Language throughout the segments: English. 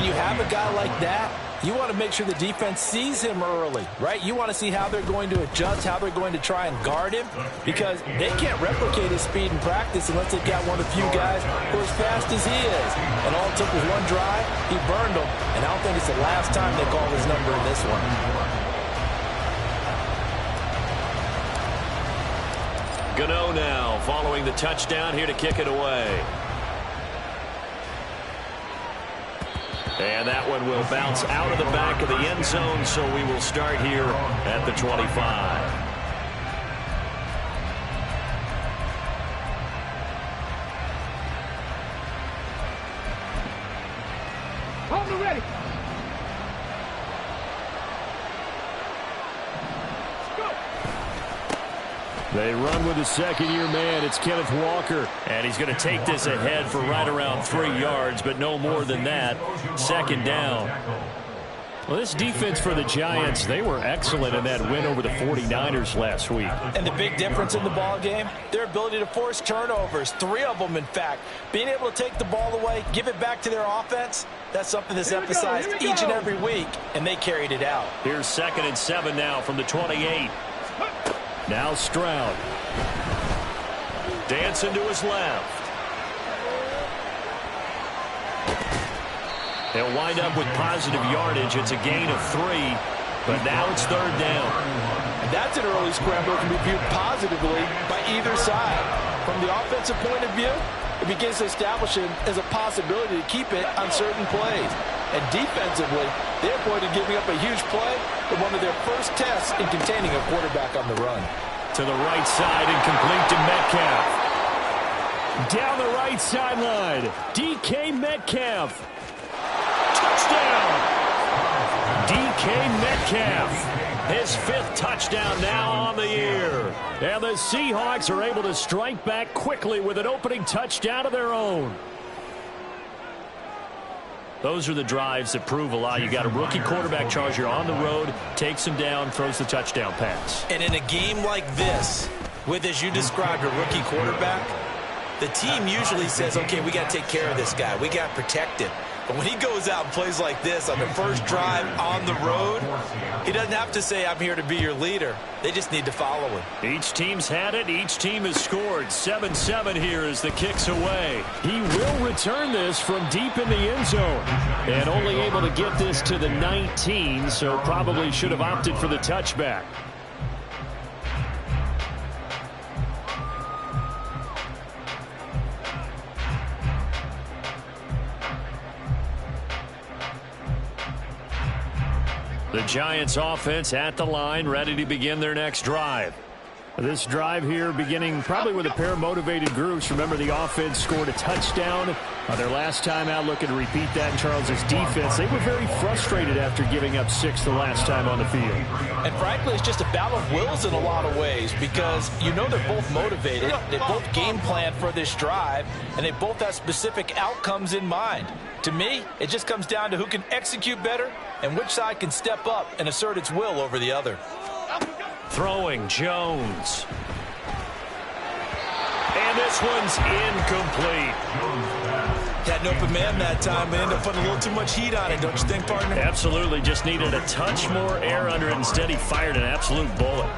when you have a guy like that, you want to make sure the defense sees him early, right? You want to see how they're going to adjust, how they're going to try and guard him, because they can't replicate his speed in practice unless they've got one of the few guys who are as fast as he is. And all it took was one drive, he burned them, and I don't think it's the last time they call his number in this one. Gano now following the touchdown here to kick it away. And that one will bounce out of the back of the end zone, so we will start here at the 25. Hold me ready. They run with the second-year man. It's Kenneth Walker. And he's going to take this ahead for right around 3 yards, but no more than that. Second down. Well, this defense for the Giants, they were excellent in that win over the 49ers last week. And the big difference in the ball game, their ability to force turnovers, 3 of them, in fact. Being able to take the ball away, give it back to their offense, that's something that's emphasized each and every week, and they carried it out. Here's 2nd and 7 now from the 28. Now Stroud. Dancing to his left. They'll wind up with positive yardage. It's a gain of 3, but now it's 3rd down. And that's an early scramble that can be viewed positively by either side. From the offensive point of view, it begins to establish it as a possibility to keep it on certain plays. And defensively, they avoided giving up a huge play in one of their first tests in containing a quarterback on the run. To the right side and complete to Metcalf. Down the right sideline, DK Metcalf. Touchdown! DK Metcalf. His 5th touchdown now on the year. And the Seahawks are able to strike back quickly with an opening touchdown of their own. Those are the drives that prove a lot. You got a rookie quarterback, Charles. You're on the road, takes him down, throws the touchdown pass. And in a game like this, with, as you described, a rookie quarterback, the team usually says, okay, we got to take care of this guy. We got to protect him. But when he goes out and plays like this on the first drive on the road, he doesn't have to say, I'm here to be your leader. They just need to follow him. Each team's had it. Each team has scored. 7-7 here as the kick's away. He will return this from deep in the end zone. And only able to get this to the 19, so probably should have opted for the touchback. The Giants offense at the line, ready to begin their next drive. This drive here beginning probably with a pair of motivated groups. Remember, the offense scored a touchdown their last time out. Looking to repeat that in Charles's defense. They were very frustrated after giving up 6 the last time on the field. And frankly, it's just a battle of wills in a lot of ways, because you know they're both motivated. They both game plan for this drive, and they both have specific outcomes in mind. To me, it just comes down to who can execute better and which side can step up and assert its will over the other. Throwing Jones. And this one's incomplete. Had an open man that time, but ended up putting a little too much heat on it, don't you think, partner? Absolutely. Just needed a touch more air under it. Instead, he fired an absolute bullet.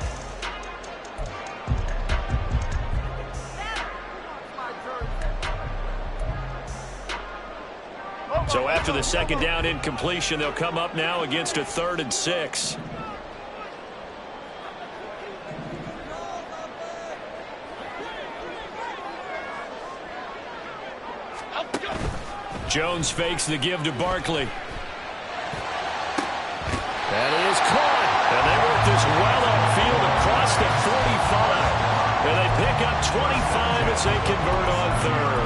So after the 2nd down incompletion, they'll come up now against a 3rd and 6. Jones fakes the give to Barkley. That is caught. And they work this well upfield across the 45. And they pick up 25 as they convert on 3rd.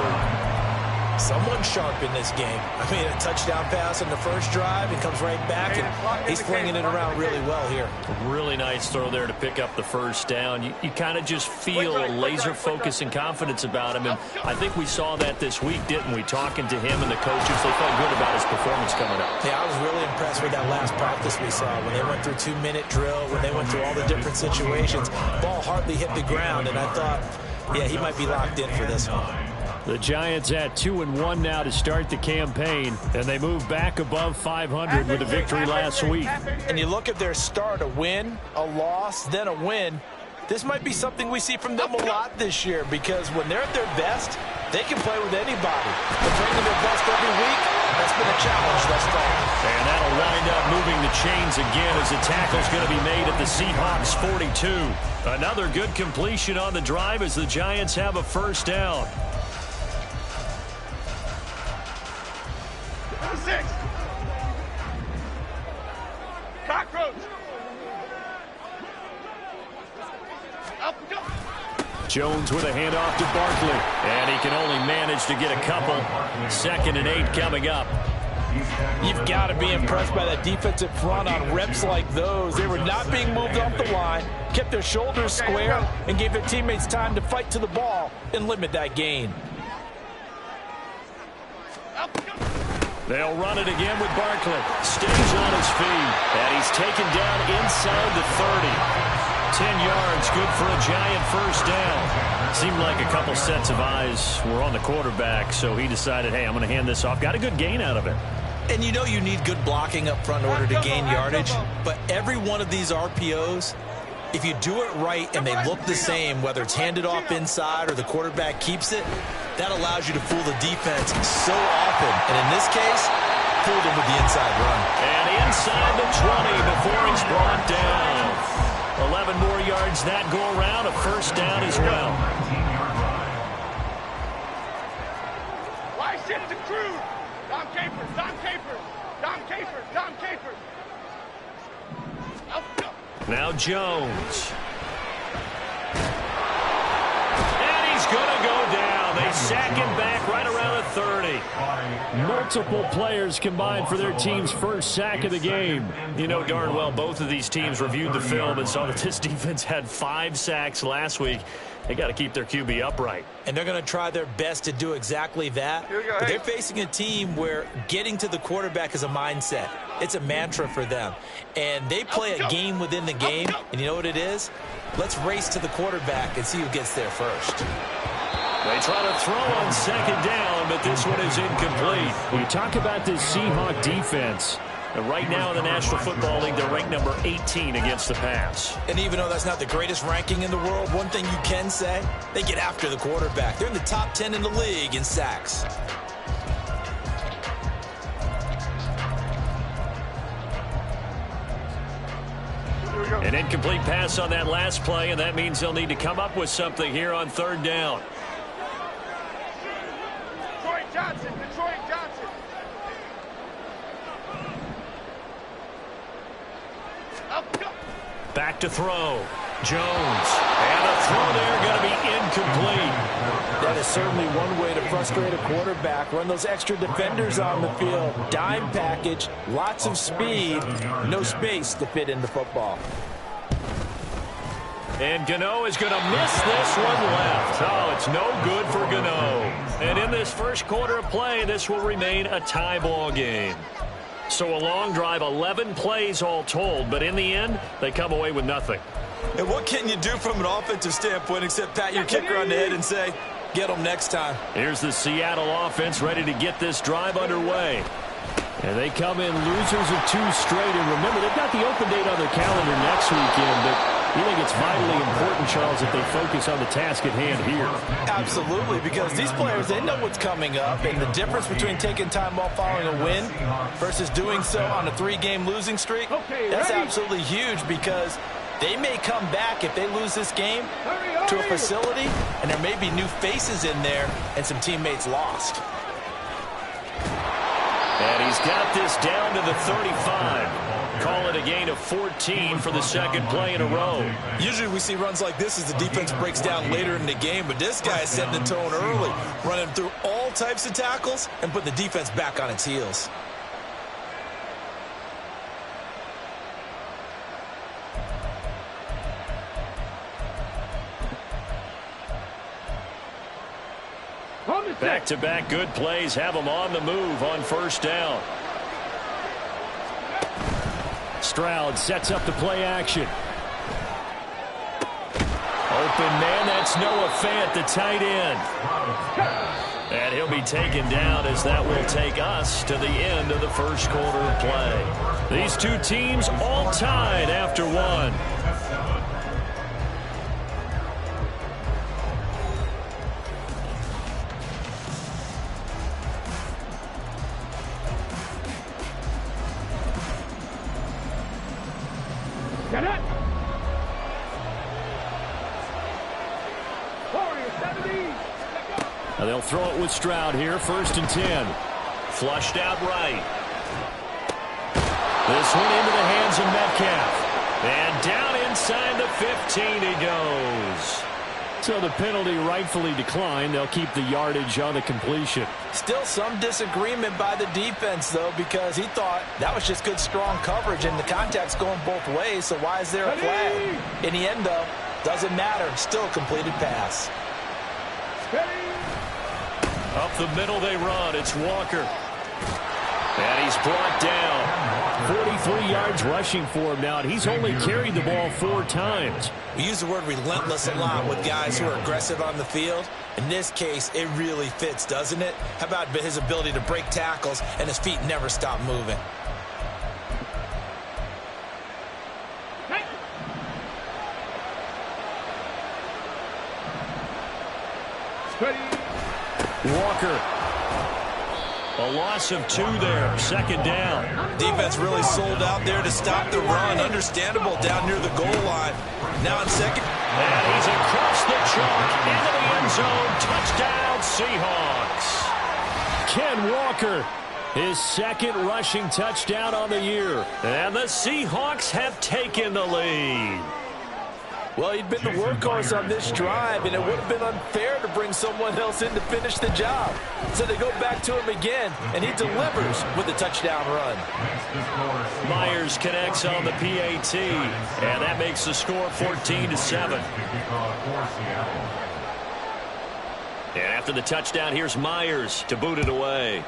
Someone sharp in this game. I mean, a touchdown pass on the first drive. He comes right back, and he's flinging it around really well here. Really nice throw there to pick up the first down. You kind of just feel a laser focus and confidence about him. And I think we saw that this week, didn't we? Talking to him and the coaches, they felt good about his performance coming up. Yeah, I was really impressed with that last practice we saw when they went through 2-minute drill, when they went through all the different situations. Ball hardly hit the ground, and I thought, yeah, he might be locked in for this one. The Giants at 2-1 now to start the campaign, and they move back above 500 with a victory last week. And you look at their start, a win, a loss, then a win. This might be something we see from them a lot this year, because when they're at their best, they can play with anybody. But bringing their best every week, that's been a challenge thus far. And that'll wind up moving the chains again as the tackle's going to be made at the Seahawks 42. Another good completion on the drive as the Giants have a first down. Number 6. Cockroach. Up, go. Jones with a handoff to Barkley. And he can only manage to get a couple. 2nd and 8 coming up. You've got to be impressed by that defensive front on reps like those. They were not being moved off the line, kept their shoulders square, and gave their teammates time to fight to the ball and limit that gain. Up, go. They'll run it again with Barkley. Stays on his feet. And he's taken down inside the 30. 10 yards, good for a Giant first down. Seemed like a couple sets of eyes were on the quarterback, so he decided, hey, I'm going to hand this off. Got a good gain out of it. And you know you need good blocking up front in order to gain yardage, but every one of these RPOs, if you do it right and they look the same, whether it's handed off inside or the quarterback keeps it, that allows you to fool the defense so often. And in this case, fooled them with the inside run. And inside the 20 before he's brought down. 11 more yards that go around, a first down as well. Why shift the crew? Dom Capers, Dom Capers, Dom Capers, Dom Capers. Up, go. Now Jones. And he's going to go down. They sack him back right around the 30. Multiple players combined for their team's first sack of the game. You know darn well both of these teams reviewed the film and saw that this defense had 5 sacks last week. They got to keep their QB upright. And they're going to try their best to do exactly that. But they're facing a team where getting to the quarterback is a mindset. It's a mantra for them. And they play a game within the game. And you know what it is? Let's race to the quarterback and see who gets there first. They try to throw on 2nd down, but this one is incomplete. When you talk about this Seahawk defense, right now in the National Football League, they're ranked number 18 against the pass. And even though that's not the greatest ranking in the world, one thing you can say, they get after the quarterback. They're in the top 10 in the league in sacks. An incomplete pass on that last play, and that means they'll need to come up with something here on 3rd down. Detroit Johnson. Up, go. Back to throw. Jones. And a throw there going to be incomplete. That is certainly one way to frustrate a quarterback. Run those extra defenders on the field. Dime package, lots of speed, no space to fit into football. And Gano is going to miss this one left. Oh, it's no good for Gano. And in this first quarter of play, this will remain a tie ball game. So a long drive, 11 plays all told, but in the end, they come away with nothing. And what can you do from an offensive standpoint except pat your kicker on the head and say, get them next time? Here's the Seattle offense ready to get this drive underway. And they come in losers of 2 straight. And remember, they've got the open date on their calendar next weekend, but you think it's vitally important, Charles, that they focus on the task at hand here? Absolutely, because these players, they know what's coming up, and the difference between taking time off following a win versus doing so on a 3-game losing streak, that's absolutely huge, because they may come back if they lose this game to a facility, and there may be new faces in there and some teammates lost. And he's got this down to the 35. Call it a gain of 14 for the 2nd play in a row. Usually we see runs like this as the defense breaks down later in the game, but this guy is setting the tone early, running through all types of tackles and putting the defense back on its heels. Back-to-back good plays have them on the move on 1st down. Stroud sets up the play action. Open man, that's Noah Fant, the tight end. And he'll be taken down as that will take us to the end of the first quarter of play. These two teams all tied after one. Get it! Warriors, 70! Now they'll throw it with Stroud here, 1st and 10. Flushed out right. This one into the hands of Metcalf. And down inside the 15 he goes. So the penalty rightfully declined. They'll keep the yardage on the completion. Still some disagreement by the defense, though, because he thought that was just good, strong coverage, and the contact's going both ways, so why is there a flag? In the end, though, doesn't matter. Still a completed pass. Up the middle they run. It's Walker. And he's brought down. 43 yards rushing for him now, and he's only carried the ball 4 times. We use the word relentless a lot with guys who are aggressive on the field. In this case, it really fits, doesn't it? How about his ability to break tackles and his feet never stop moving? Walker. A loss of 2 there. 2nd down. Defense really sold out there to stop the run. Understandable down near the goal line. Now in 2nd. And he's across the chalk into the end zone. Touchdown, Seahawks. Ken Walker, his 2nd rushing touchdown on the year. And the Seahawks have taken the lead. Well, he'd been the workhorse on this drive, and it would have been unfair to bring someone else in to finish the job. So they go back to him again, and he delivers with a touchdown run. Myers connects on the PAT, and that makes the score 14-7. And after the touchdown, here's Myers to boot it away.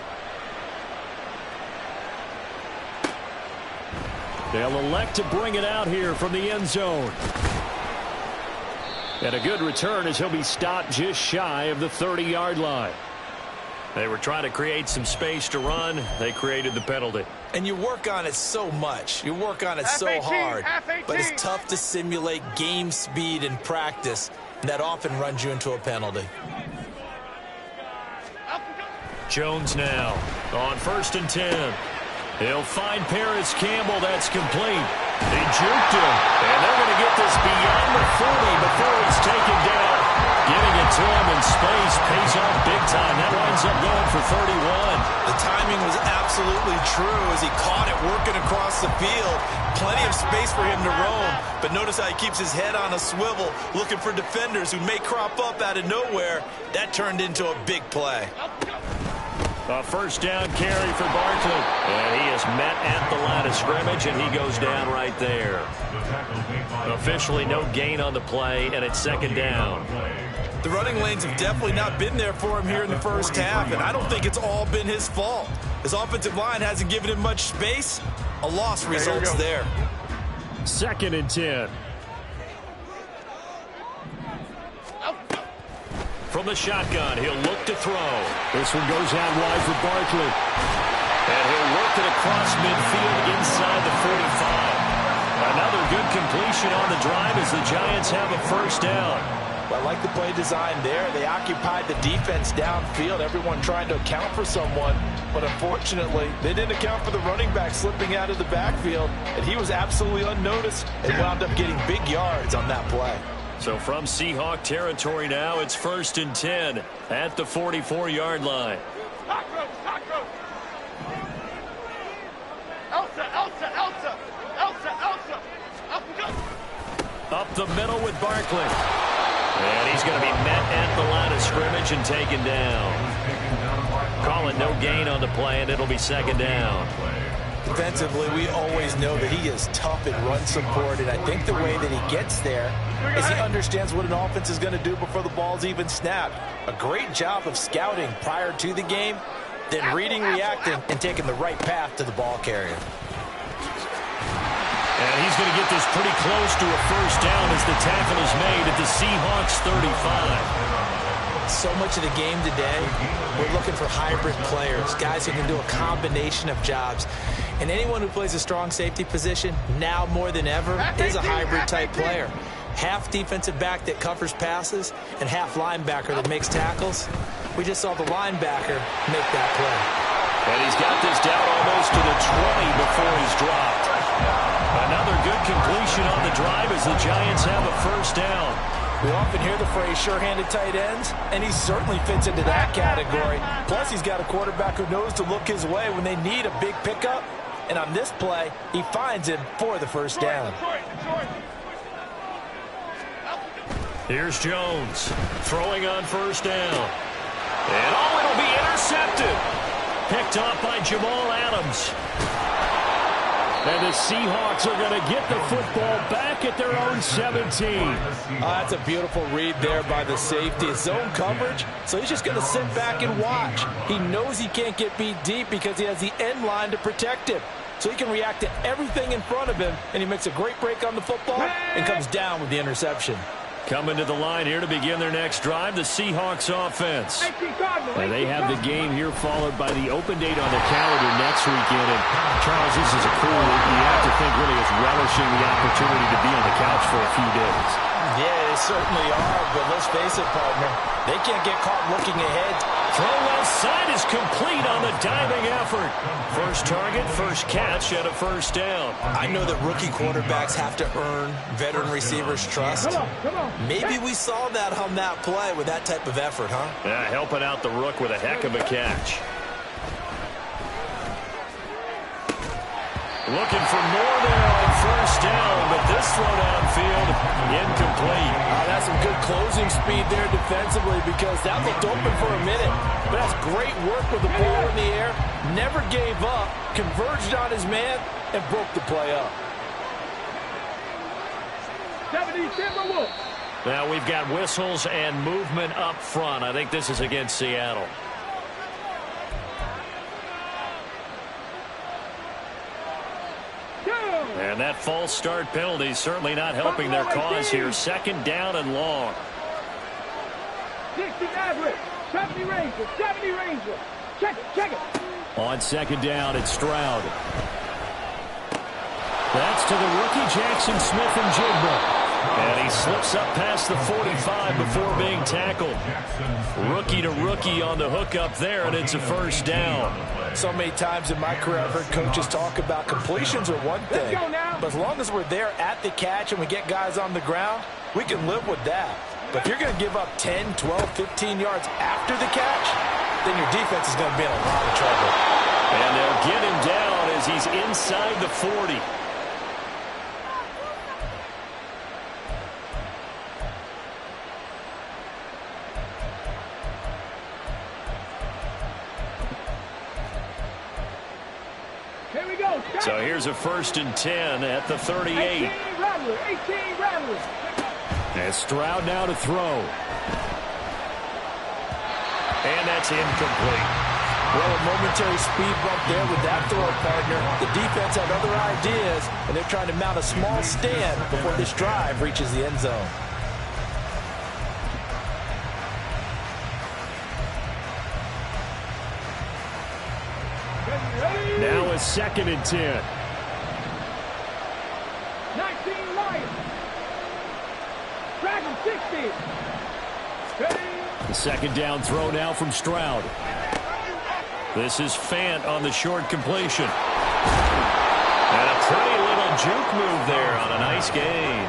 They'll elect to bring it out here from the end zone. And a good return as he'll be stopped just shy of the 30-yard line. They were trying to create some space to run. They created the penalty. And you work on it so much. You work on it so hard. But it's tough to simulate game speed in practice. And that often runs you into a penalty. Jones now on 1st and 10. He'll find Paris Campbell. That's complete. They juked him, and they're going to get this beyond the 40 before he's taken down. Getting it to him in space pays off big time. That winds up going for 31. The timing was absolutely true as he caught it working across the field. Plenty of space for him to roam, but notice how he keeps his head on a swivel, looking for defenders who may crop up out of nowhere. That turned into a big play. A 1st down carry for Barkley. And he is met at the line of scrimmage, and he goes down right there. Officially no gain on the play, and it's 2nd down. The running lanes have definitely not been there for him here in the first half, and I don't think it's all been his fault. His offensive line hasn't given him much space. A loss results there. 2nd and 10. From the shotgun, he'll look to throw. This one goes out wide for Barkley. And he'll work it across midfield inside the 45. Another good completion on the drive as the Giants have a 1st down. Well, I like the play design there. They occupied the defense downfield, everyone trying to account for someone. But unfortunately, they didn't account for the running back slipping out of the backfield. And he was absolutely unnoticed and wound up getting big yards on that play. So from Seahawk territory now, it's 1st and 10 at the 44-yard line. Up the middle with Barkley. And he's going to be met at the line of scrimmage and taken down. Calling no gain on the play, and it'll be 2nd down. Defensively, we always know that he is tough in run support, and I think the way that he gets there is he understands what an offense is going to do before the ball's even snapped. A great job of scouting prior to the game, then reading, reacting, and taking the right path to the ball carrier. And he's going to get this pretty close to a 1st down as the tackle is made at the Seahawks 35. so much of the game today, we're looking for hybrid players, guys who can do a combination of jobs. And anyone who plays a strong safety position, now more than ever, is a hybrid-type player. Half defensive back that covers passes and half linebacker that makes tackles. We just saw the linebacker make that play. And he's got this down almost to the 20 before he's dropped. Another good completion on the drive as the Giants have a first down. We often hear the phrase sure-handed tight ends, and he certainly fits into that category. Plus, he's got a quarterback who knows to look his way when they need a big pickup. And on this play, he finds him for the first down. Here's Jones throwing on first down. And it'll be intercepted. Picked off by Jamal Adams. And the Seahawks are going to get the football back at their own 17. That's a beautiful read there by the safety. It's zone coverage, so he's just going to sit back and watch. He knows he can't get beat deep because he has the end line to protect him. So he can react to everything in front of him, and he makes a great break on the football and comes down with the interception. Coming to the line here to begin their next drive, the Seahawks offense. And they have the game here followed by the open date on their calendar next weekend. And Charles, this is a crew that you have to think really is relishing the opportunity to be on the couch for a few days. Yeah, they certainly are, but let's face it, partner. They can't get caught looking ahead. Throw left side is complete on the diving effort. First target, first catch, and a first down. I know that rookie quarterbacks have to earn veteran receivers' trust. Maybe we saw that on that play with that type of effort, huh? Yeah, helping out the rook with a heck of a catch. Looking for more there on first down, but this throw downfield, incomplete. That's some good closing speed there defensively because that looked open for a minute. But that's great work with the ball in the air. Never gave up, converged on his man, and broke the play up. Now we've got whistles and movement up front. I think this is against Seattle. And that false start penalty certainly not helping their cause here. Second down and long. 60 average, 70 Ranger, 70 Ranger. Check it. On second down, it's Stroud. That's to the rookie Jackson Smith-Njigba. And he slips up past the 45 before being tackled. Rookie to rookie on the hookup there, and it's a first down. So many times in my career I've heard coaches talk about completions are one thing, but as long as we're there at the catch and we get guys on the ground, we can live with that. But if you're going to give up 10, 12, 15 yards after the catch, then your defense is going to be in a lot of trouble. And they'll get him down as he's inside the 40. So here's a 1st and 10 at the 38. 18 Rattler. And Stroud now to throw. And that's incomplete. Well, a momentary speed bump there with that throw, partner. The defense had other ideas, and they're trying to mount a small stand before this drive reaches the end zone. Now a 2nd and 10. 19 Lions. Dragon 60. The second down throw now from Stroud. This is Fant on the short completion. And a pretty little juke move there on a nice gain.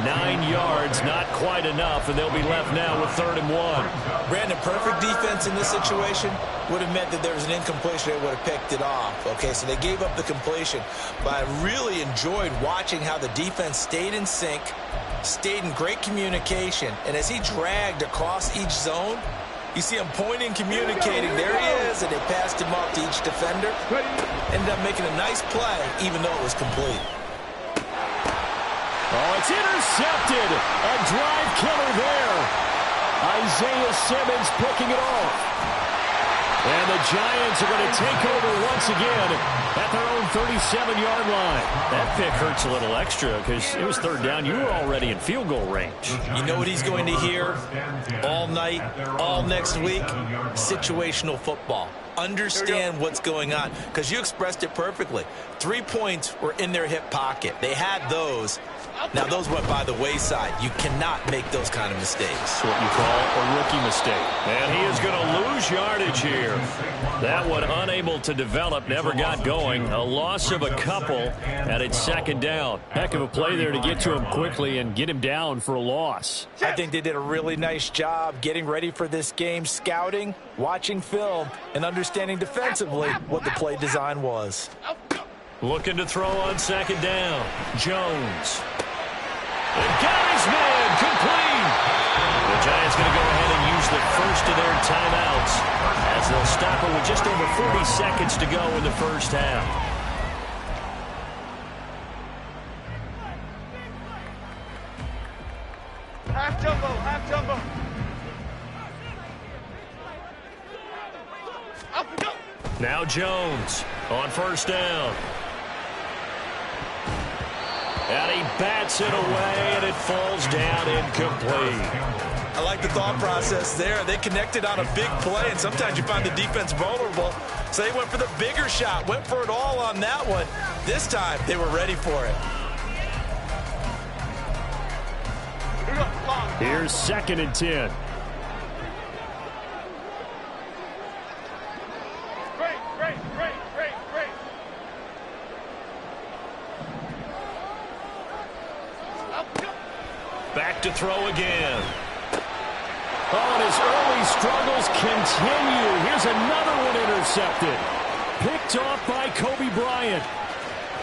9 yards, not quite enough, and they'll be left now with 3rd and 1. Brandon, perfect defense in this situation would have meant that there was an incompletion. They would have picked it off. Okay, so they gave up the completion. But I really enjoyed watching how the defense stayed in sync, stayed in great communication. And as he dragged across each zone, you see him pointing, communicating. There he is, and they passed him off to each defender. Ended up making a nice play, even though it was complete. Oh, it's intercepted. A drive killer there. Isaiah Simmons picking it off. And the Giants are going to take over once again at their own 37-yard line. That pick hurts a little extra because it was third down. You were already in field goal range. You know what he's going to hear all night, all next week? Situational football. Understand what's going on, because you expressed it perfectly. 3 points were in their hip pocket. They had those. Now, those went by the wayside. You cannot make those kind of mistakes. That's what you call a rookie mistake. And he is going to lose yardage here. That one unable to develop, never got going. A loss of a couple, and it's second down. Heck of a play there to get to him quickly and get him down for a loss. I think they did a really nice job getting ready for this game, scouting, watching film, and understanding defensively what the play design was. Looking to throw on second down. Jones. And got his man complete. The Giants going to go ahead and use the first of their timeouts as they'll stop it with just over 40 seconds to go in the first half. Half jumbo, half jumbo. Up we go. Now Jones on first down. And he bats it away, and it falls down incomplete. I like the thought process there. They connected on a big play, and sometimes you find the defense vulnerable. So they went for the bigger shot, went for it all on that one. This time, they were ready for it. Here's 2nd and 10. Back to throw again. Oh, and his early struggles continue. Here's another one intercepted. Picked off by Kobe Bryant.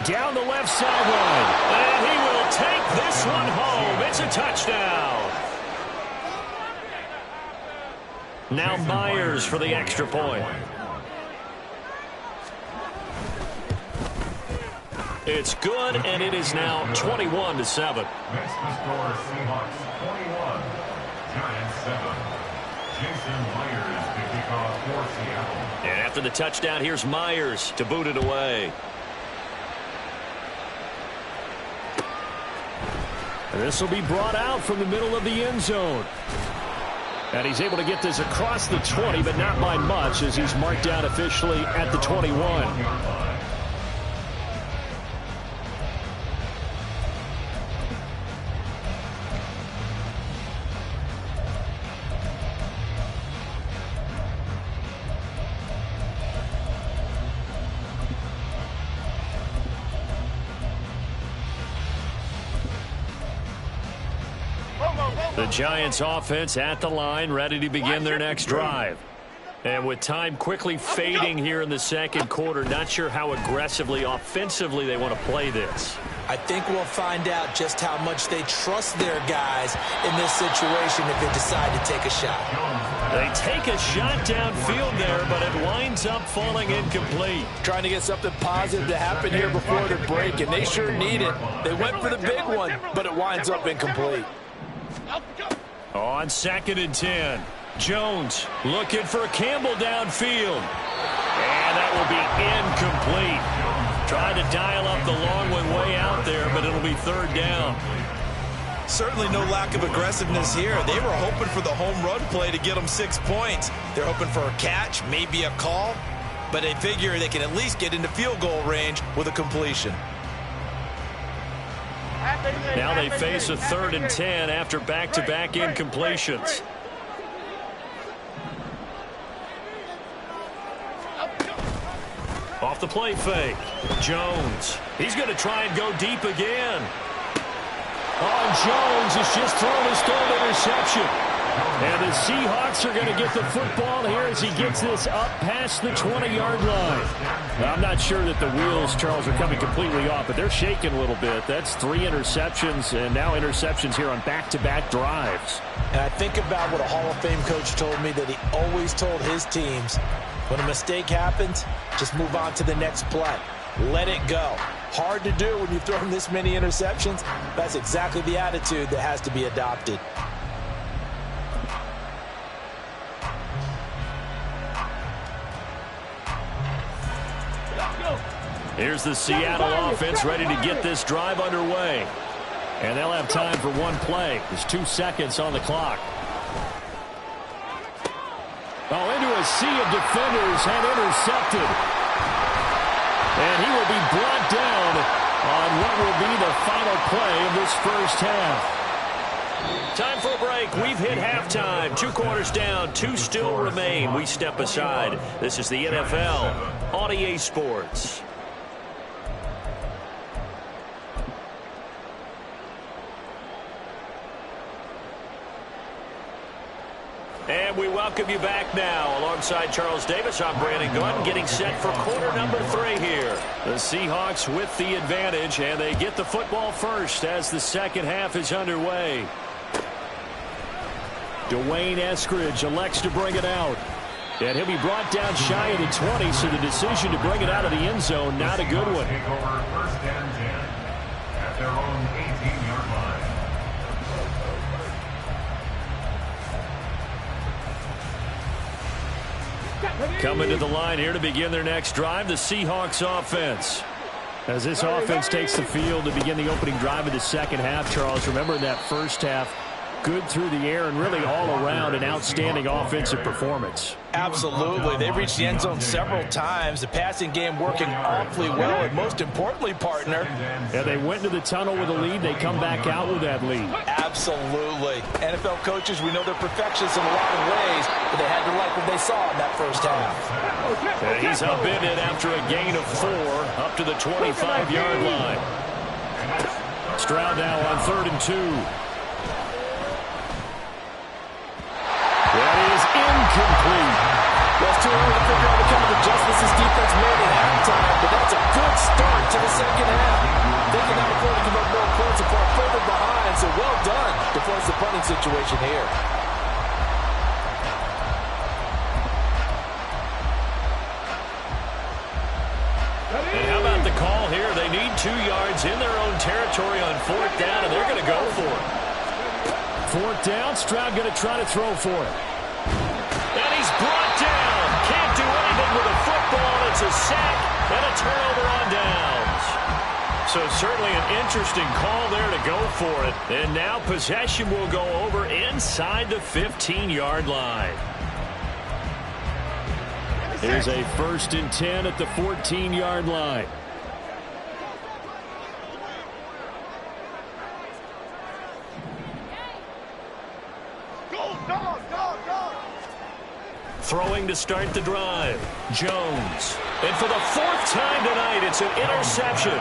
Down the left sideline. And he will take this one home. It's a touchdown. Now Myers for the extra point. It's good, and it is now 21-7. Next to score, Seahawks 21, Giants 7. Jason Myers to kick off for Seattle. And after the touchdown, here's Myers to boot it away. And this will be brought out from the middle of the end zone. And he's able to get this across the 20, but not by much, as he's marked down officially at the 21. The Giants offense at the line, ready to begin their next drive. And with time quickly fading here in the second quarter, not sure how aggressively, offensively they want to play this. I think we'll find out just how much they trust their guys in this situation if they decide to take a shot. They take a shot downfield there, but it winds up falling incomplete. Trying to get something positive to happen here before the break, and they sure need it. They went for the big one, but it winds up incomplete. On 2nd and 10, Jones looking for Campbell downfield. And that will be incomplete. Tried to dial up the long one way out there, but it'll be third down. Certainly no lack of aggressiveness here. They were hoping for the home run play to get them 6 points. They're hoping for a catch, maybe a call, but they figure they can at least get into field goal range with a completion. Now they face a 3rd and 10 after back-to-back incompletions. Off the play fake. Jones. He's going to try and go deep again. Oh, Jones has just thrown his 3rd interception. And the Seahawks are going to get the football here as he gets this up past the 20-yard line. Now, I'm not sure that the wheels, Charles, are coming completely off, but they're shaking a little bit. That's 3 interceptions and now interceptions here on back-to-back drives. And I think about what a Hall of Fame coach told me that he always told his teams, when a mistake happens, just move on to the next play. Let it go. Hard to do when you've thrown this many interceptions. That's exactly the attitude that has to be adopted. Here's the Seattle offense ready to get this drive underway. And they'll have time for one play. There's 2 seconds on the clock. Oh, into a sea of defenders and intercepted. And he will be brought down on what will be the final play of this first half. Time for a break. We've hit halftime. 2 quarters down. 2 still remain. We step aside. This is the NFL on EA Sports. And we welcome you back now. Alongside Charles Davis, I'm Brandon Gunn, getting set for quarter number 3 here. The Seahawks with the advantage, and they get the football first as the second half is underway. Dwayne Eskridge elects to bring it out. And he'll be brought down shy of the 20, so the decision to bring it out of the end zone, not a good one. Take over first and 10 at their own 18-yard line. Coming to the line here to begin their next drive, the Seahawks offense. As this offense takes the field to begin the opening drive of the second half, Charles, remember in that first half, good through the air and really all around an outstanding offensive performance. Absolutely. They reached the end zone several times. The passing game working awfully well, and most importantly, partner. Yeah, they went to the tunnel with a lead. They come back out with that lead. Absolutely. NFL coaches, we know they're perfectionists in a lot of ways, but they had to like what they saw in that first half. And he's upended after a gain of 4 up to the 25-yard line. Stroud now on 3rd and 2. That is incomplete. Well, it's too early to figure out what kind of adjustments this defense made at halftime, but that's a good start to the second half. They can now afford to give up more points and fall further behind, so well done to force the punting situation here. And how about the call here? They need 2 yards in their own territory on 4th down, and they're going to go for it. 4th down, Stroud going to try to throw for it. And he's brought down. Can't do anything with a football. It's a sack and a turnover on downs. So certainly an interesting call there to go for it. And now possession will go over inside the 15-yard line. Here's a 1st and 10 at the 14-yard line. Throwing to start the drive. Jones. And for the 4th time tonight, it's an interception.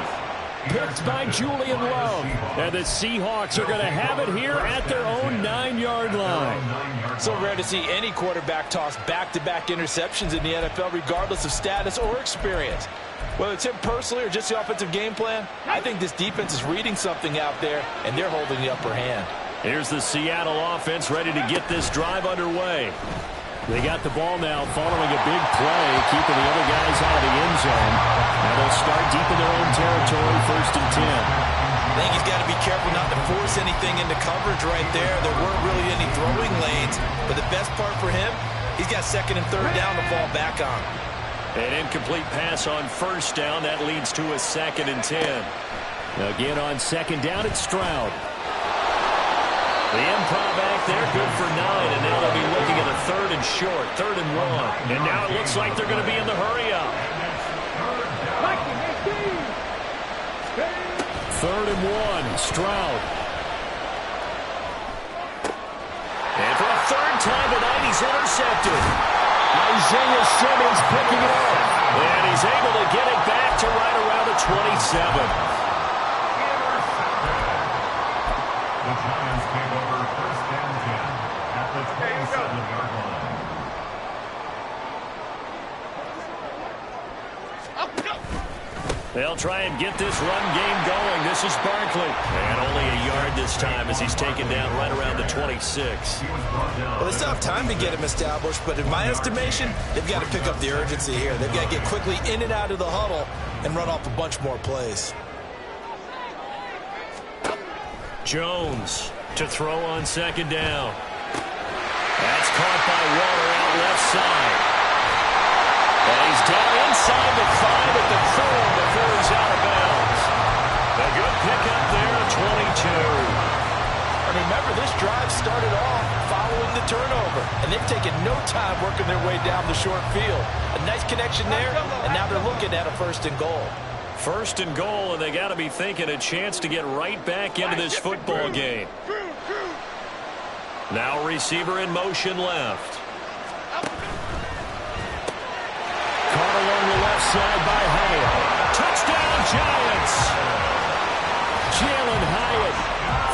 Picked by Julian Love. And the Seahawks are going to have it here at their own 9-yard line. So rare to see any quarterback toss back-to-back interceptions in the NFL, regardless of status or experience. Whether it's him personally or just the offensive game plan, I think this defense is reading something out there, and they're holding the upper hand. Here's the Seattle offense ready to get this drive underway. They got the ball now following a big play, keeping the other guys out of the end zone. Now they'll start deep in their own territory, 1st and 10. I think he's got to be careful not to force anything into coverage right there. There weren't really any throwing lanes, but the best part for him, he's got 2nd and 3rd down to fall back on. An incomplete pass on 1st down. That leads to a 2nd and 10. Again on 2nd down, it's Stroud. The improv act there, good for 9, and now they'll be looking at a 3rd and short, 3rd and 1. And now it looks like they're going to be in the hurry-up. 3rd and 1, Stroud. And for a 3rd time tonight, he's intercepted. Isaiah Simmons picking it up. And he's able to get it back to right around the 27. The Giants take over first and 10 at the 27-yard line. They'll try and get this run game going. This is Barkley. And only a yard this time as he's taken down right around the 26. Well, they still have time to get him established, but in my estimation, they've got to pick up the urgency here. They've got to get quickly in and out of the huddle and run off a bunch more plays. Jones to throw on 2nd down. That's caught by Waller out left side. And he's down inside the 5 at the 4 before turnover, and they've taken no time working their way down the short field. A nice connection there, and now they're looking at a 1st and goal. 1st and goal, and they got to be thinking a chance to get right back into this football game. Now receiver in motion left. Caught along the left side by Hyatt. Touchdown, Giants! Jalen Hyatt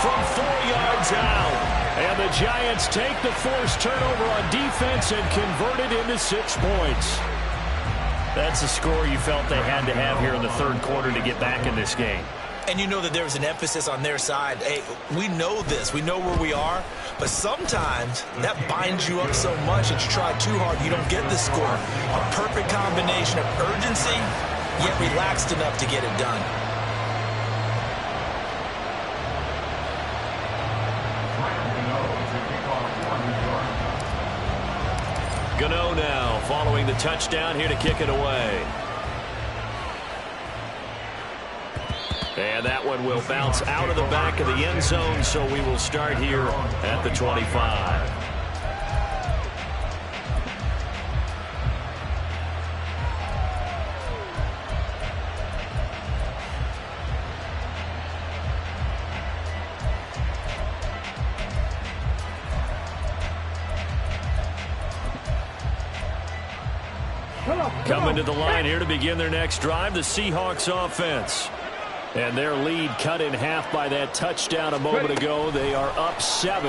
from 4 yards out. And the Giants take the forced turnover on defense and convert it into 6 points. That's a score you felt they had to have here in the 3rd quarter to get back in this game. And you know that there was an emphasis on their side. Hey, we know this. We know where we are. But sometimes that binds you up so much that you try too hard, you don't get the score. A perfect combination of urgency, yet relaxed enough to get it done. Gano now following the touchdown here to kick it away. And that one will bounce out of the back of the end zone, so we will start here at the 25. Coming to the line here to begin their next drive, the Seahawks offense. And their lead cut in half by that touchdown a moment ago. They are up 7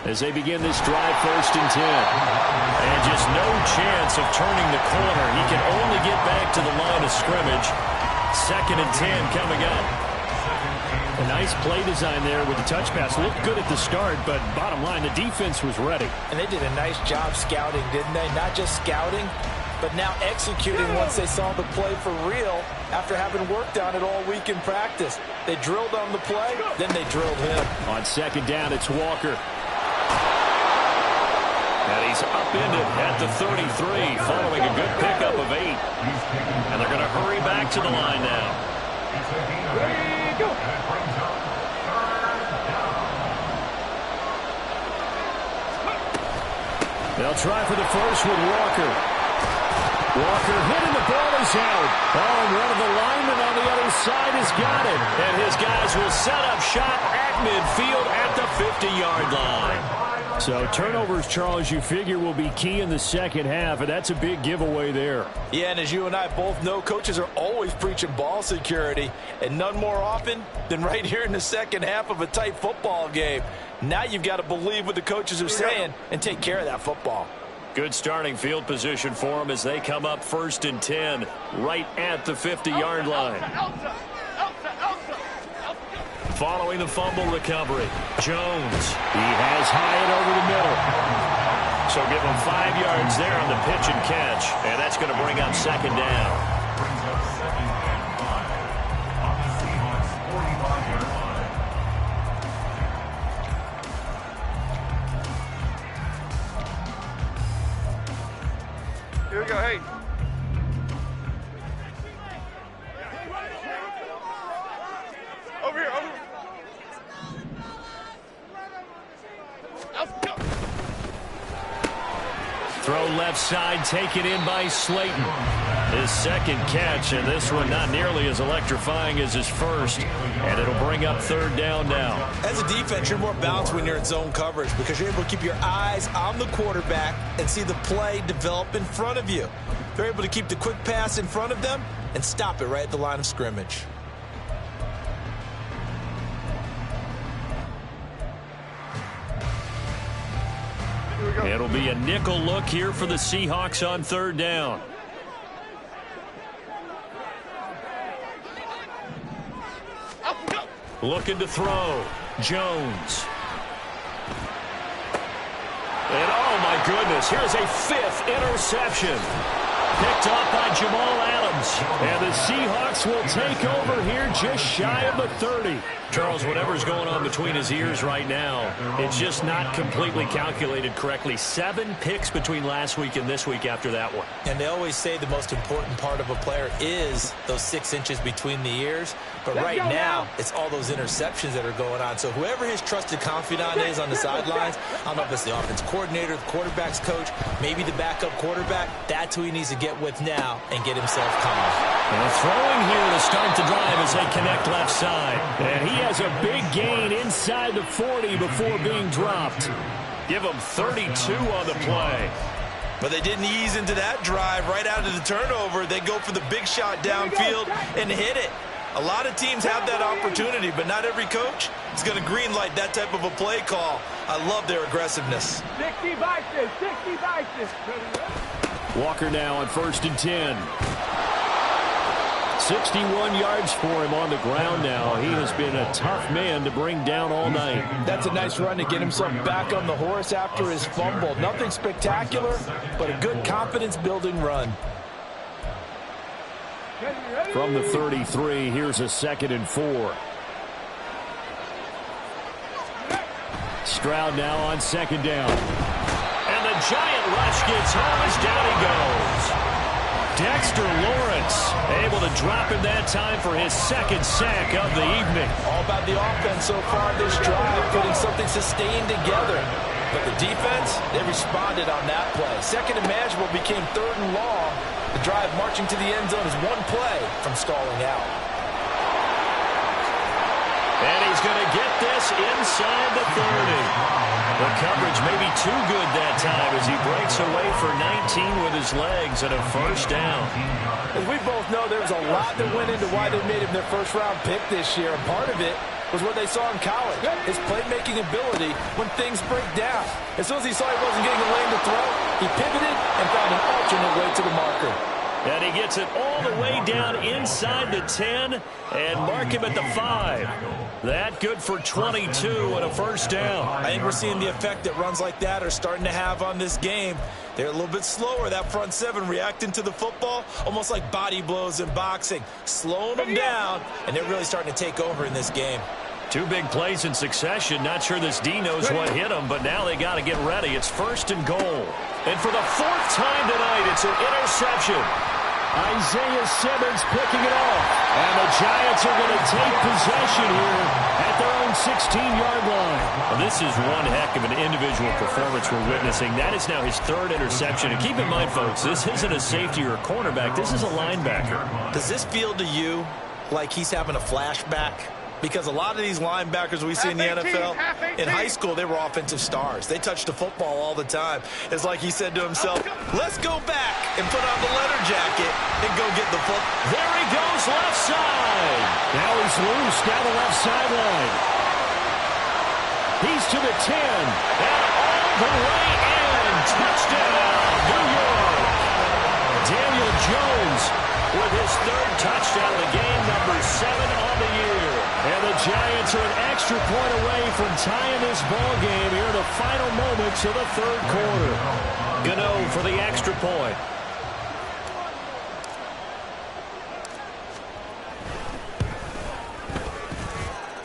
as they begin this drive 1st and 10. And just no chance of turning the corner. He can only get back to the line of scrimmage. 2nd and 10 coming up. A nice play design there with the touch pass. Looked good at the start, but bottom line, the defense was ready. And they did a nice job scouting, didn't they? Not just scouting, but now executing once they saw the play for real after having worked on it all week in practice. They drilled on the play, then they drilled him. On 2nd down, it's Walker. And he's upended at the 33 following a good pickup of 8. And they're going to hurry back to the line now. They'll try for the first with Walker. Walker hitting, the ball is out. Oh, and one of the linemen on the other side has got it. And his guys will set up shop at midfield at the 50-yard line. So turnovers, Charles, you figure will be key in the 2nd half, and that's a big giveaway there. Yeah, and as you and I both know, coaches are always preaching ball security, and none more often than right here in the 2nd half of a tight football game. Now you've got to believe what the coaches are saying and take care of that football. Good starting field position for them as they come up 1st and 10 right at the 50-yard line. Following the fumble recovery, Jones. He has Hyatt over the middle. So give him 5 yards there on the pitch and catch, and that's going to bring up 2nd down. Brings up 2nd and 5 on the Seahawks 45-yard line. Here we go, hey. Over here, over here. Let's go. Throw left side, taken in by Slayton. His 2nd catch, and this one not nearly as electrifying as his first. And it'll bring up 3rd down now. As a defense, you're more balanced when you're in zone coverage because you're able to keep your eyes on the quarterback and see the play develop in front of you. They're able to keep the quick pass in front of them and stop it right at the line of scrimmage. It'll be a nickel look here for the Seahawks on 3rd down. Looking to throw. Jones. And oh my goodness, here's a 5th interception. Picked off by Jamal Adams. Adams. And the Seahawks will take over here just shy of the 30. Charles, whatever's going on between his ears right now, it's just not completely calculated correctly. 7 picks between last week and this week after that one. And they always say the most important part of a player is those 6 inches between the ears. But right now, it's all those interceptions that are going on. So whoever his trusted confidant is on the sidelines, I don't know if it's the offense coordinator, the quarterback's coach, maybe the backup quarterback, that's who he needs to get with now and get himself calm. And throwing here to start the drive as they connect left side. And he has a big gain inside the 40 before being dropped. Give him 32 on the play. But they didn't ease into that drive right out of the turnover. They go for the big shot downfield and hit it. A lot of teams have that opportunity, but not every coach is going to green light that type of a play call. I love their aggressiveness. 60 vices, 60 vices. Walker now on 1st and 10. 61 yards for him on the ground now. He has been a tough man to bring down all night. That's a nice run to get himself back on the horse after his fumble. Nothing spectacular, but a good confidence-building run. From the 33, here's a 2nd and 4. Stroud now on 2nd down. And the giant rush gets home as down he goes. Dexter Lawrence able to drop him that time for his 2nd sack of the evening. All about the offense so far this drive, putting something sustained together. But the defense, they responded on that play. 2nd and manageable became 3rd and long. The drive marching to the end zone is 1 play from stalling out. And he's going to get this inside the 30. The coverage may be too good that time as he breaks away for 19 with his legs and a 1st down. As we both know, there was a lot that went into why they made him their 1st-round pick this year. And part of it was what they saw in college, his playmaking ability when things break down. As soon as he saw he wasn't getting a lane to throw, he pivoted and found an alternate way to the marker. And he gets it all the way down inside the 10 and mark him at the 5. That good for 22 and a 1st down. I think we're seeing the effect that runs like that are starting to have on this game. They're a little bit slower, that front 7 reacting to the football, almost like body blows in boxing, slowing them down, and they're really starting to take over in this game. 2 big plays in succession. Not sure this D knows what hit him, but now they got to get ready. It's 1st and goal. And for the 4th time tonight, it's an interception. Isaiah Simmons picking it off. And the Giants are going to take possession here at their own 16-yard line. Well, this is one heck of an individual performance we're witnessing. That is now his 3rd interception. And keep in mind, folks, this isn't a safety or a cornerback. This is a linebacker. Does this feel to you like he's having a flashback? Because a lot of these linebackers we see in the NFL, in high school, they were offensive stars. They touched the football all the time. It's like he said to himself, let's go back and put on the leather jacket and go get the football. There he goes, left side. Now he's loose down the left sideline. He's to the 10. And all the way in. Touchdown, New York. Daniel Jones with his 3rd touchdown of the game, number 7 on the year. And the Giants are an extra point away from tying this ball game here in the final moments of the 3rd quarter. Gano for the extra point.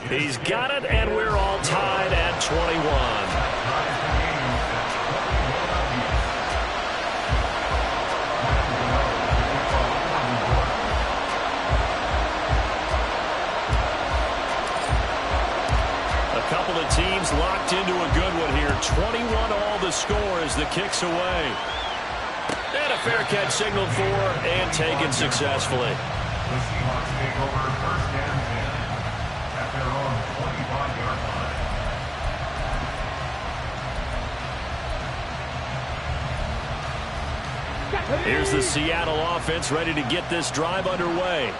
He's got it, and we're all tied at 21. Couple of teams locked into a good one here. 21 all the score as the kick's away. And a fair catch signaled for and taken successfully. The Seahawks take over 1st and 10 at their own 25-yard line. Here's the Seattle offense ready to get this drive underway.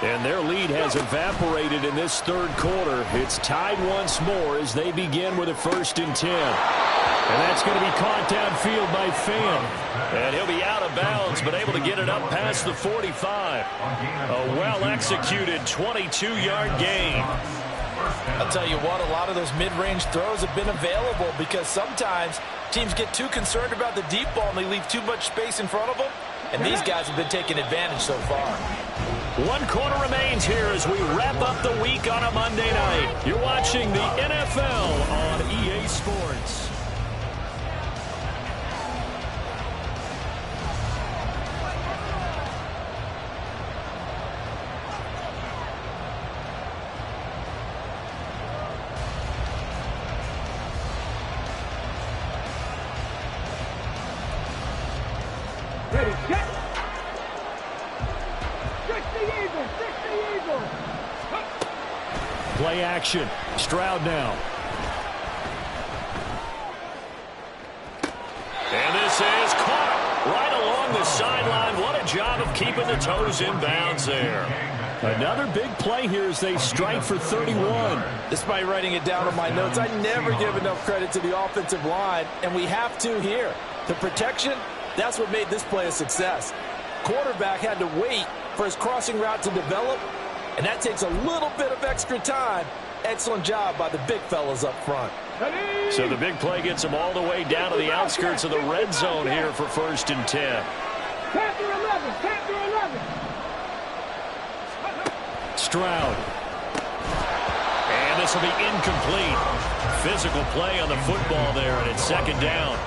And their lead has evaporated in this 3rd quarter. It's tied once more as they begin with a 1st and 10. And that's going to be caught downfield by Fan. And he'll be out of bounds, but able to get it up past the 45. A well-executed 22-yard gain. I'll tell you what, a lot of those mid-range throws have been available because sometimes teams get too concerned about the deep ball and they leave too much space in front of them. and these guys have been taking advantage so far. 1 quarter remains here as we wrap up the week on a Monday night. You're watching the NFL on EA Sports. Ready, set. Fix the eagle, fix the eagle. Play action. Stroud now. And this is caught right along the sideline. What a job of keeping the toes in bounds there. Another big play here as they strike for 31. Despite writing it down on my notes, I never give enough credit to the offensive line, and we have to here. The protection, that's what made this play a success. Quarterback had to wait for his crossing route to develop, and that takes a little bit of extra time. Excellent job by the big fellas up front. So the big play gets them all the way down to the outskirts of the red zone here for 1st and 10. Panther 11, Panther 11. Stroud. And this will be incomplete. Physical play on the football there, and it's 2nd down.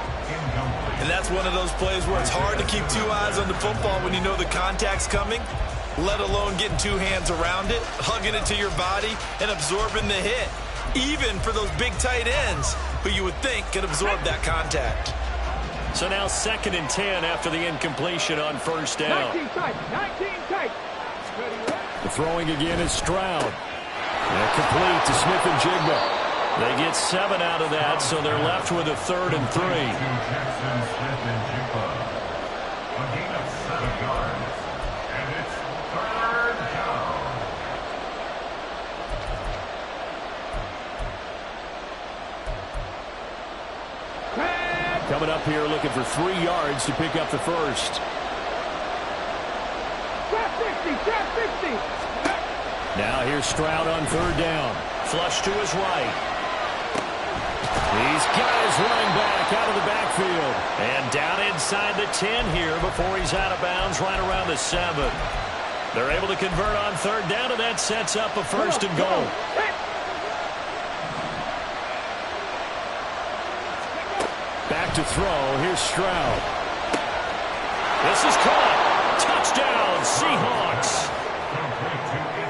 And that's one of those plays where it's hard to keep 2 eyes on the football when you know the contact's coming, let alone getting 2 hands around it, hugging it to your body, and absorbing the hit. Even for those big tight ends who you would think could absorb that contact. So now 2nd and 10 after the incompletion on 1st down. 19 tight, 19 tight. The throwing again is Stroud. And complete to Smith and Jigba. They get 7 out of that, so they're left with a 3rd and 3. Jackson, Smith, and Jigba. A gain of 7 yards. And it's 3rd down. Coming up here looking for 3 yards to pick up the first. Trap 60, trap 60. Now here's Stroud on 3rd down. Flush to his right. He's got his running back out of the backfield. And down inside the 10 here before he's out of bounds right around the 7. They're able to convert on 3rd down, and that sets up a 1st and goal. Back to throw. Here's Stroud. This is caught. Touchdown, Seahawks.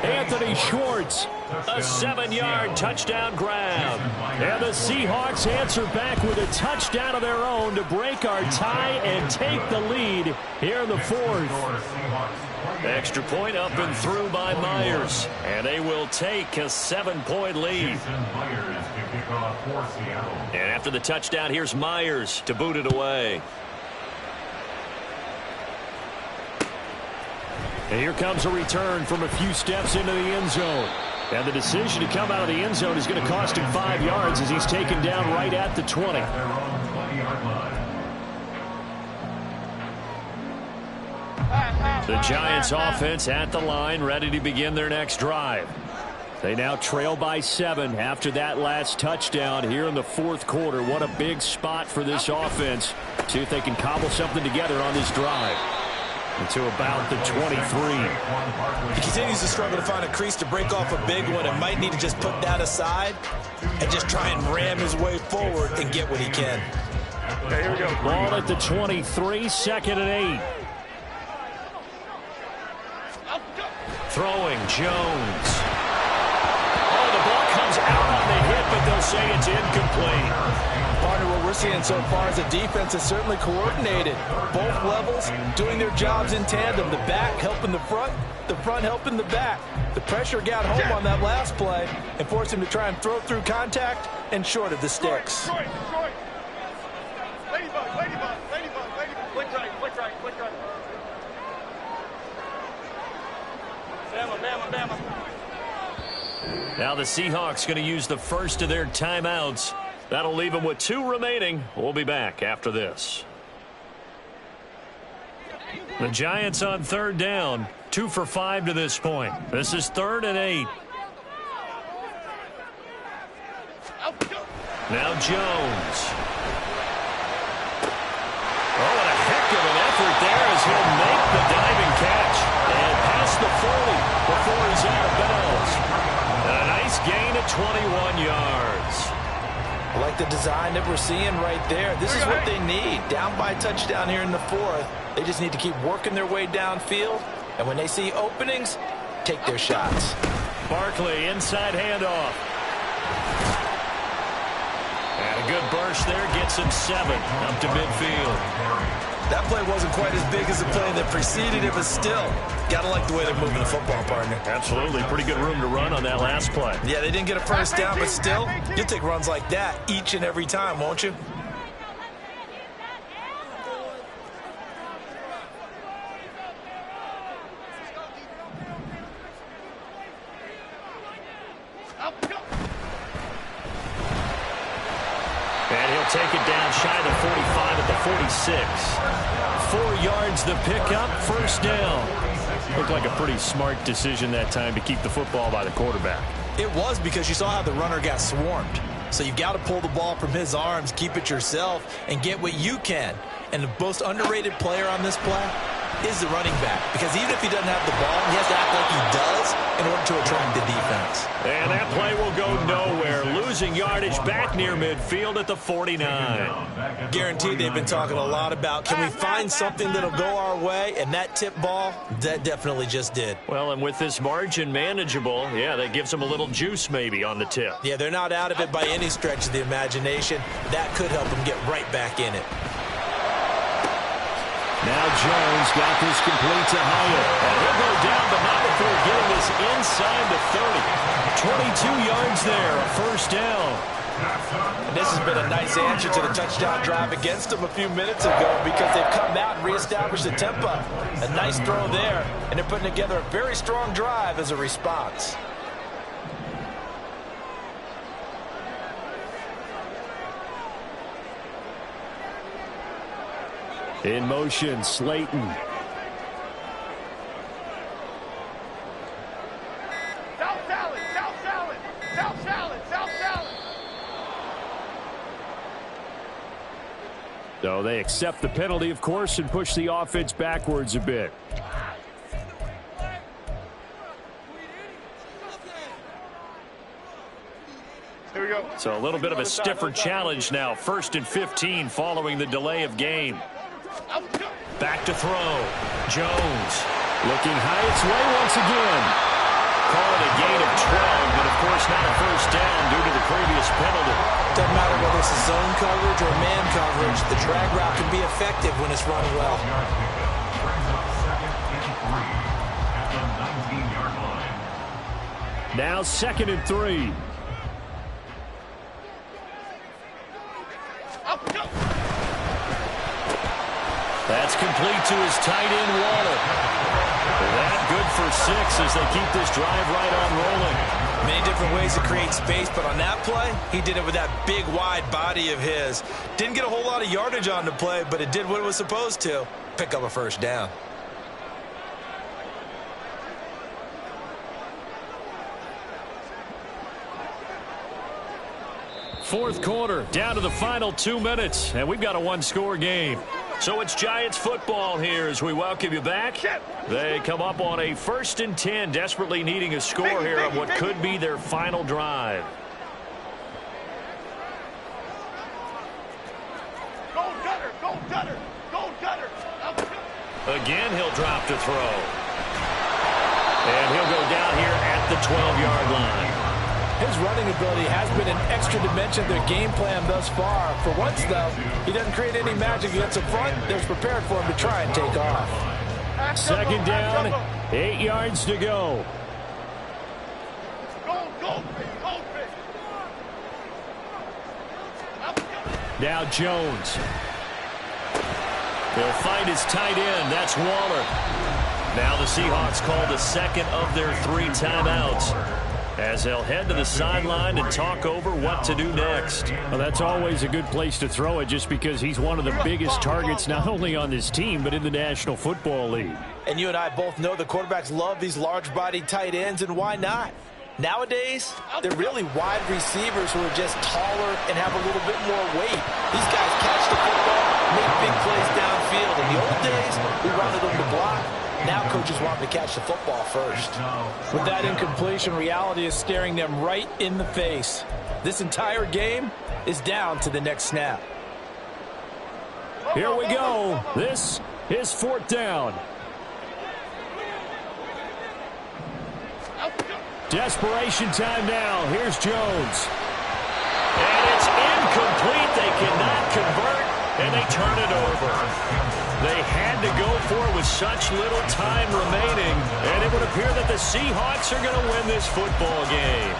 Anthony Schwartz. A 7-yard touchdown grab. And the Seahawks answer back with a touchdown of their own to break our tie and take the lead here in the 4th. Extra point up and through by Myers. And they will take a 7-point lead. And after the touchdown, here's Myers to boot it away. And here comes a return from a few steps into the end zone. And the decision to come out of the end zone is going to cost him 5 yards as he's taken down right at the 20. The Giants offense at the line, ready to begin their next drive. They now trail by 7 after that last touchdown here in the 4th quarter. What a big spot for this offense. See if they can cobble something together on this drive. To about the 23. He continues to struggle to find a crease to break off a big one and might need to just put that aside and just try and ram his way forward and get what he can. Okay, here we go. Ball at the 23, 2nd and 8. Throwing Jones. Oh, the ball comes out on the hit, but they'll say it's incomplete. Partner, what we're seeing so far is the defense is certainly coordinated. Both levels doing their jobs in tandem. The back helping the front helping the back. The pressure got home on that last play and forced him to try and throw through contact and short of the sticks. Ladybug, ladybug, ladybug, ladybug. Flick right, flick right, flick right. Bama, bama, bama. Now the Seahawks going to use the first of their timeouts. That'll leave them with 2 remaining. We'll be back after this. The Giants on 3rd down. 2 for 5 to this point. This is 3rd and 8. Now Jones. Oh, and a heck of an effort there as he'll make the diving catch and pass the 40 before he's out of bounds. And a nice gain of 21 yards. I like the design that we're seeing right there. This is what they need. Down by a touchdown here in the fourth. They just need to keep working their way downfield. And when they see openings, take their shots. Barkley, inside handoff. And a good burst there gets him 7 up to midfield. That play wasn't quite as big as the play that preceded it, but still, gotta like the way they're moving the football, partner. Absolutely. Pretty good room to run on that last play. Yeah, they didn't get a first down, but still, you'll take runs like that each and every time, won't you? And he'll take it down shy of the 45 at the 46. 4 yards the pickup, first down. Looked like a pretty smart decision that time to keep the football by the quarterback. It was, because you saw how the runner got swarmed. So you've got to pull the ball from his arms, keep it yourself, and get what you can. And the most underrated player on this play is the running back. Because even if he doesn't have the ball, he has to act like he does in order to attract the defense. And that play will go nowhere. Losing yardage back near midfield at the 49. Guaranteed they've been talking a lot about, can we find something that'll go our way? And that tip ball, that definitely just did. Well, and with this margin manageable, yeah, that gives them a little juice maybe on the tip. Yeah, they're not out of it by any stretch of the imagination. That could help them get right back in it. Now Jones got this complete to Hyatt. And he'll go down, but not before getting this inside the 30. 22 yards there, a first down. And this has been a nice answer to the touchdown drive against them a few minutes ago, because they've come out and reestablished the tempo. A nice throw there, and they're putting together a very strong drive as a response. In motion, Slayton. South salad, south salad, south salad, south salad. So they accept the penalty, of course, and push the offense backwards a bit. Here we go. So a little bit of a stiffer challenge now. 1st and 15 following the delay of game. Back to throw. Jones Looking Hyatt's way once again. call it a gain of 12, but of course not a first down due to the previous penalty. Doesn't matter whether it's a zone coverage or man coverage, the drag route can be effective when it's run well. Now 2nd and 3. That's complete to his tight end, Waller. That good for 6 as they keep this drive right on rolling. Many different ways to create space, but on that play, he did it with that big, wide body of his. Didn't get a whole lot of yardage on the play, but it did what it was supposed to. Pick up a first down. Fourth quarter, down to the final 2 minutes, and we've got a one-score game. So it's Giants football here as we welcome you back. They come up on a 1st and 10, desperately needing a score here on what could be their final drive. Go gutter, go gutter, go gutter. Again, he'll drop to throw. And he'll go down here at the 12-yard line. His running ability has been an extra dimension of their game plan thus far. For once, though, he doesn't create any magic against the front. They're prepared for him to try and take off. 2nd down, 8 yards to go. Go, go, go, Now Jones. He'll find his tight end. That's Waller. Now the Seahawks call the 2nd of their 3 timeouts, as they'll head to the sideline and talk over what to do next. Well, that's always a good place to throw it, just because he's one of the biggest targets not only on this team but in the National Football League. And you and I both know the quarterbacks love these large-bodied tight ends, and why not? Nowadays, they're really wide receivers who are just taller and have a little bit more weight. These guys catch the football, make big plays downfield. field. In the old days, we wanted them to block. Now coaches want them to catch the football first. With that incompletion, reality is staring them right in the face. This entire game is down to the next snap. Here we go. This is fourth down. Desperation time now. Here's Jones. And it's incomplete. They cannot convert, and they turn it over. They had to go for it with such little time remaining, and it would appear that the Seahawks are going to win this football game.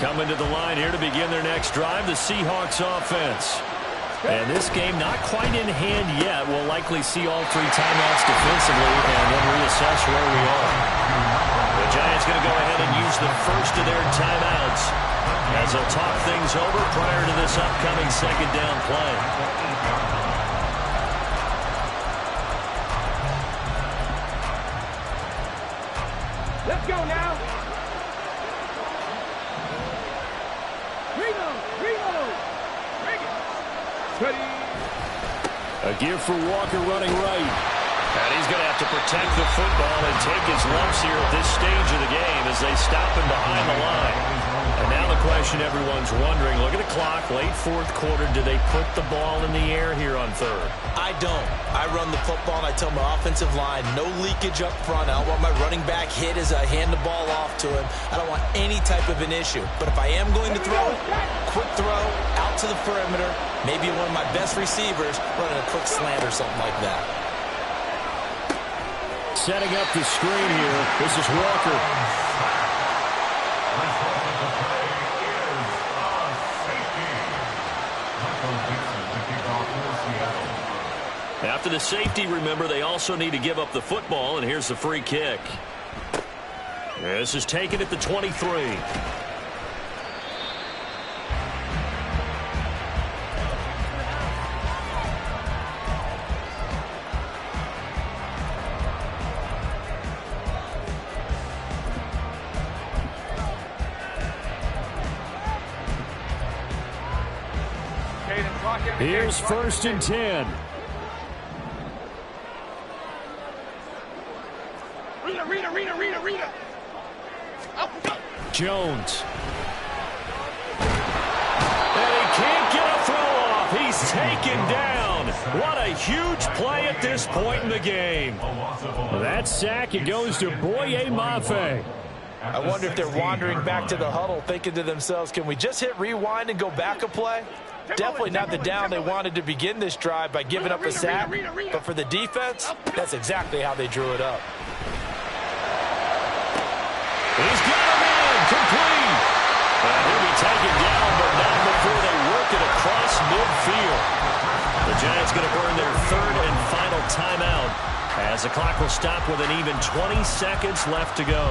Coming to the line here to begin their next drive, the Seahawks offense. And this game not quite in hand yet. We'll likely see all three timeouts defensively and then reassess where we are. The Giants going to go ahead and use the first of their timeouts as they'll talk things over prior to this upcoming second down play. Let's go now. Reload. Bring it. Ready. A give for Walker running right. And he's going to have to protect the football and take his lumps here at this stage of the game as they stop him behind the line. And now the question everyone's wondering, look at the clock, late fourth quarter, do they put the ball in the air here on third? I don't. I run the football and I tell my offensive line, no leakage up front. I don't want my running back hit as I hand the ball off to him. I don't want any type of an issue. But if I am going to throw, quick throw, out to the perimeter, maybe one of my best receivers running a quick slant or something like that. Setting up the screen here. This is Walker. After the safety, remember, they also need to give up the football, and here's the free kick. This is taken at the 23. Here's first and 10. Rita. Jones. And he can't get a throw off. He's taken down. What a huge play at this point in the game. That sack, it goes to Boye Mafe. I wonder if they're wandering back to the huddle thinking to themselves, can we just hit rewind and go back a play? Definitely not the down they wanted to begin this drive by giving up a sack, but for the defense, that's exactly how they drew it up. He's got him in, complete. And he'll be taken down, but not before they work it across midfield. The Giants going to burn their third and final timeout as the clock will stop with an even 20 seconds left to go.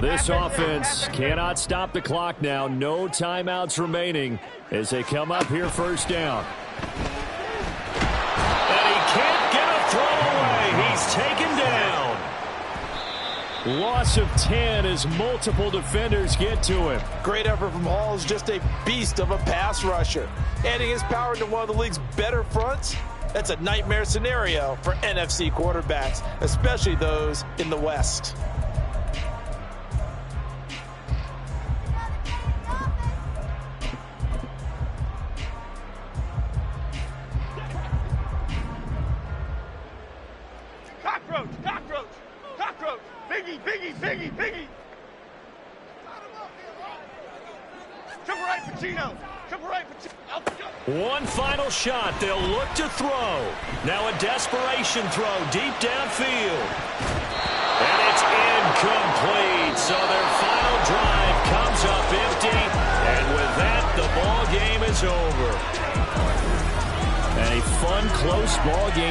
This offense cannot stop the clock now. No timeouts remaining as they come up here first down. And he can't get a throw away. He's taken down. Loss of 10 as multiple defenders get to him. Great effort from Hall is just a beast of a pass rusher. Adding his power to one of the league's better fronts, that's a nightmare scenario for NFC quarterbacks, especially those in the West. Cockroach. Biggie. Triple right, Pacino. One final shot. They'll look to throw. Now a desperation throw deep downfield. And it's incomplete. So their final drive comes up empty. And with that, the ball game is over. And a fun, close ball game.